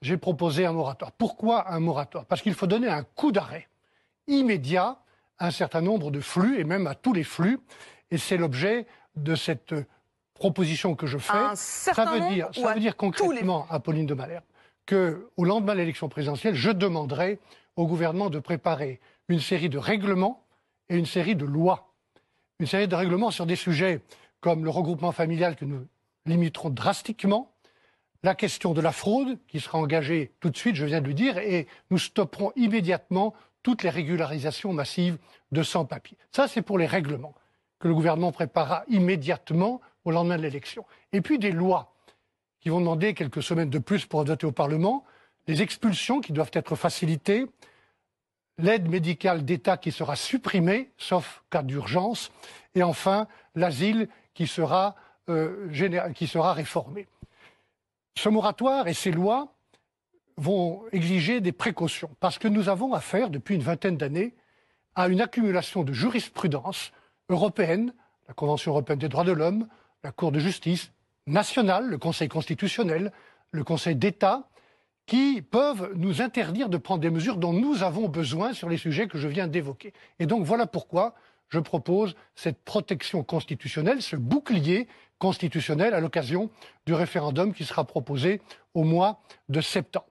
j'ai proposé un moratoire. Pourquoi un moratoire? Parce qu'il faut donner un coup d'arrêt immédiat à un certain nombre de flux, et même à tous les flux. Et c'est l'objet de cette proposition que je fais. Ça veut dire concrètement, Apolline de Malherbe, qu'au lendemain de l'élection présidentielle, je demanderai au gouvernement de préparer une série de règlements et une série de lois. Une série de règlements sur des sujets comme le regroupement familial que nous limiterons drastiquement, la question de la fraude qui sera engagée tout de suite, je viens de le dire, et nous stopperons immédiatement toutes les régularisations massives de sans-papiers. Ça, c'est pour les règlements que le gouvernement préparera immédiatement au lendemain de l'élection. Et puis des lois qui vont demander quelques semaines de plus pour voter au Parlement, les expulsions qui doivent être facilitées, l'aide médicale d'État qui sera supprimée, sauf cas d'urgence, et enfin l'asile qui sera réformé. Ce moratoire et ces lois vont exiger des précautions, parce que nous avons affaire, depuis une vingtaine d'années, à une accumulation de jurisprudence européenne, la Convention européenne des droits de l'homme, la Cour de justice nationale, le Conseil constitutionnel, le Conseil d'État, qui peuvent nous interdire de prendre des mesures dont nous avons besoin sur les sujets que je viens d'évoquer. Et donc voilà pourquoi je propose cette protection constitutionnelle, ce bouclier constitutionnel à l'occasion du référendum qui sera proposé au mois de septembre.